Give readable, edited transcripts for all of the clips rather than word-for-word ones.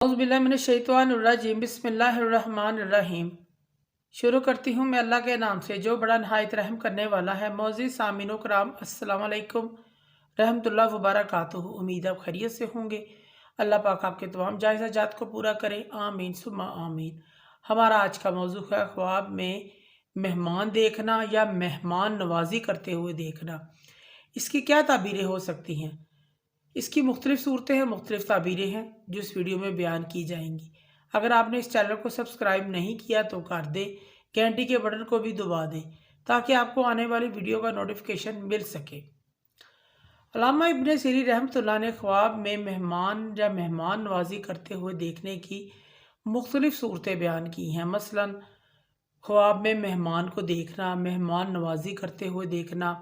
औज़ुबिल्लाहिमिनश्शैतानिर्रजीम बिस्मिल्लाहिर्रहमानिर्रहीम। शुरू करती हूँ मैं अल्लाह के नाम से जो बड़ा नहायत रहम करने वाला है। मोअज़्ज़िज़ सामीन कराम, अस्सलाम वालेकुम रहमतुल्लाह व बरकातुहू। उम्मीद आप खैरियत से होंगे। अल्लाह पाक आपके तमाम जायज़ हाजात को पूरा करे, आमीन सुम्मा आमीन। हमारा आज का मौजू है ख्वाब में मेहमान देखना या मेहमान नवाजी करते हुए देखना। इसकी क्या ताबीरें हो सकती हैं? इसकी मुख्तलिफ सूरतें हैं, मुख्तलिफ ताबीरें हैं जो इस वीडियो में बयान की जाएंगी। अगर आपने इस चैनल को सब्सक्राइब नहीं किया तो कर दें, घंटी के बटन को भी दबा दें ताकि आपको आने वाली वीडियो का नोटिफिकेशन मिल सके। अल्लामा इब्न सीरी रहमतुल्लाह ने ख्वाब में मेहमान या मेहमान नवाजी करते हुए देखने की मुख्तलिफ सूरतें बयान की हैं। मसलन ख्वाब में मेहमान को देखना, मेहमान नवाजी करते हुए देखना,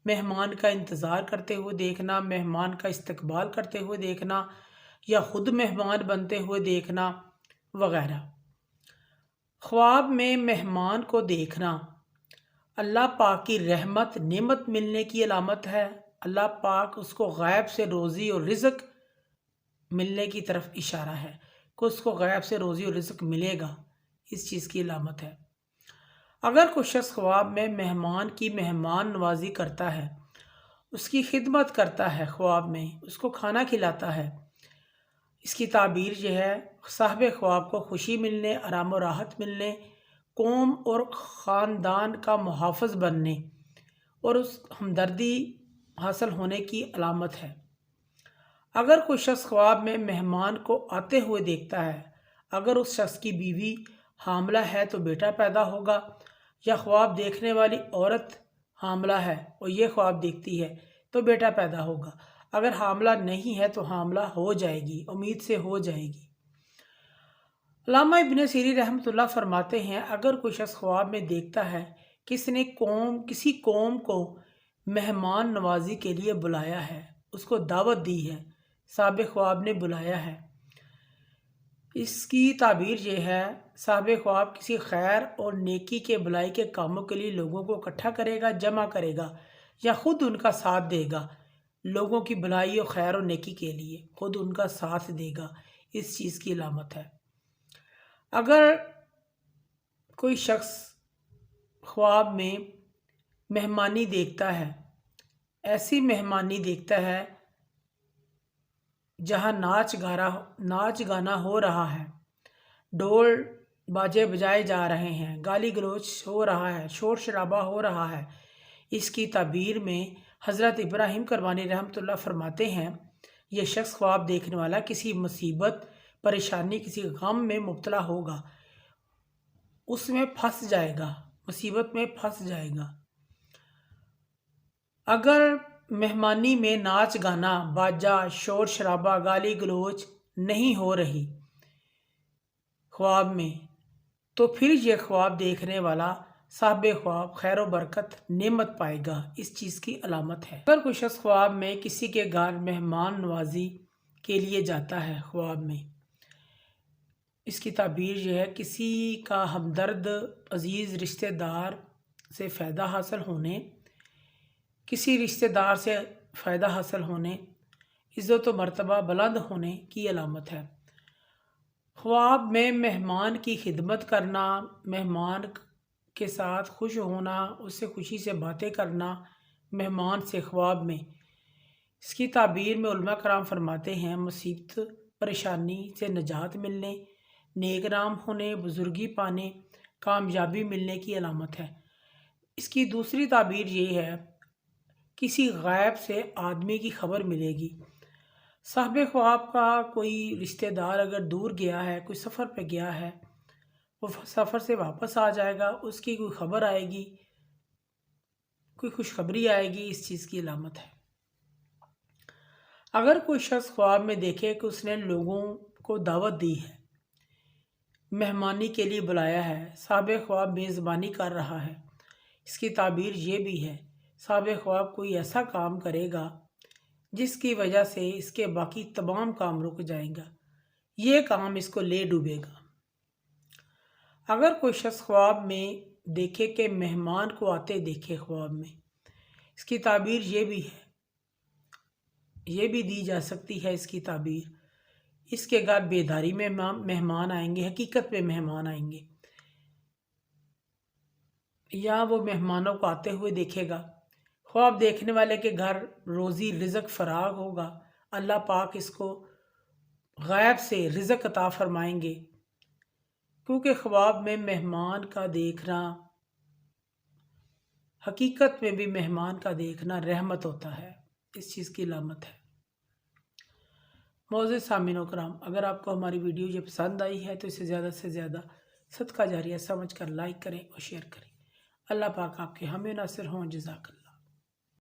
मेहमान का इंतज़ार करते हुए देखना, मेहमान का इस्तकबाल करते हुए देखना या ख़ुद मेहमान बनते हुए देखना वगैरह। ख्वाब में मेहमान को देखना अल्लाह पाक की रहमत नेमत मिलने की अलामत है। अल्लाह पाक उसको गैब से रोज़ी और रिज़्क मिलने की तरफ इशारा है कि उसको गैब से रोज़ी और रिज़्क मिलेगा, इस चीज़ की अलामत है। अगर कोई शख्स ख्वाब में मेहमान की मेहमान नवाजी करता है, उसकी खिदमत करता है, ख्वाब में उसको खाना खिलाता है, इसकी ताबीर यह है साहिब ख्वाब को खुशी मिलने, आराम और राहत मिलने, कौम और ख़ानदान का मुहाफ़िज़ बनने और उस हमदर्दी हासिल होने की अलामत है। अगर कोई शख्स ख्वाब में मेहमान को आते हुए देखता है, अगर उस शख्स की बीवी हामला है तो बेटा पैदा होगा, या ख्वाब देखने वाली औरत हामला है और ये ख्वाब देखती है तो बेटा पैदा होगा। अगर हामला नहीं है तो हामला हो जाएगी, उम्मीद से हो जाएगी। अल्लामा इब्न सीरी रहमतुल्लाह फरमाते हैं, अगर कोई शख्स ख्वाब में देखता है किसी कौम को मेहमान नवाजी के लिए बुलाया है, उसको दावत दी है, साहिब ख्वाब ने बुलाया है, इसकी ताबीर ये है साहिब ख्वाब किसी खैर और नेकी के भलाई के कामों के लिए लोगों को इकट्ठा करेगा, जमा करेगा या ख़ुद उनका साथ देगा। लोगों की भलाई और खैर और नेकी के लिए ख़ुद उनका साथ देगा, इस चीज़ की अलामत है। अगर कोई शख्स ख्वाब में मेहमानी देखता है, ऐसी मेहमानी देखता है जहाँ नाच गाना हो रहा है, ढोल बाजे बजाए जा रहे हैं, गाली गलोच हो रहा है, शोर शराबा हो रहा है, इसकी ताबीर में हज़रत इब्राहिम करवानी रहमतुल्लाह फरमाते हैं, यह शख्स ख्वाब देखने वाला किसी मुसीबत, परेशानी, किसी गम में मुब्तला होगा, उसमें फंस जाएगा, मुसीबत में फंस जाएगा। अगर मेहमानी में नाच गाना, बाजा, शोर शराबा, गाली गलोच नहीं हो रही ख्वाब में, तो फिर यह ख्वाब देखने वाला साहिब ख्वाब खैर व बरकत नेमत पाएगा, इस चीज़ की अलामत है। अगर कोई शख्स ख्वाब में किसी के घर मेहमान नवाजी के लिए जाता है, ख्वाब में इसकी ताबीर यह है किसी का हमदर्द अजीज़ रिश्तेदार से फ़ायदा हासिल होने, किसी रिश्तेदार से फ़ायदा हासिल होने, इज़्ज़त व मर्तबा बुलंद होने की अलामत है। ख्वाब में मेहमान की खिदमत करना, मेहमान के साथ खुश होना, उससे खुशी से बातें करना, मेहमान से ख्वाब में, इसकी ताबीर में उलमा कराम फरमाते हैं मुसीबत परेशानी से निजात मिलने, नेक नाम होने, बुजुर्गी पाने, कामयाबी मिलने की अलामत है। इसकी दूसरी ताबीर ये है किसी गैब से आदमी की खबर मिलेगी। साहिब ख्वाब का कोई रिश्तेदार अगर दूर गया है, कोई सफ़र पे गया है, वो सफ़र से वापस आ जाएगा, उसकी कोई खबर आएगी, कोई खुशखबरी आएगी, इस चीज़ की अलामत है। अगर कोई शख्स ख्वाब में देखे कि उसने लोगों को दावत दी है, मेहमानी के लिए बुलाया है, साहिब ख्वाब मेज़बानी कर रहा है, इसकी ताबीर ये भी है साहिब ख्वाब कोई ऐसा काम करेगा जिसकी वजह से इसके बाकी तमाम काम रुक जाएगा, ये काम इसको ले डूबेगा। अगर कोई शख्स ख्वाब में देखे कि मेहमान को आते देखे ख्वाब में, इसकी ताबीर ये भी है, ये भी दी जा सकती है। इसकी ताबीर اس کے گھر بیداری میں مہمان آئیں گے، حقیقت میں مہمان آئیں گے، یا وہ مہمانوں کو آتے ہوئے دیکھے گا۔ خواب دیکھنے والے کے گھر روزی رزق فراغ ہوگا، اللہ پاک اس کو غیب سے رزق عطا فرمائیں گے، کیونکہ خواب میں مہمان کا دیکھنا، حقیقت میں بھی مہمان کا دیکھنا رحمت ہوتا ہے، اس چیز کی علامت ہے۔ معزز سامعین و کرام، اگر آپ کو ہماری ویڈیو یہ پسند آئی ہے تو اسے زیادہ سے زیادہ صدقہ جاریہ سمجھ کر لائک کریں اور شیئر کریں۔ اللہ پاک آپ کے ہمیں ناصر ہوں۔ جزاک اللہ۔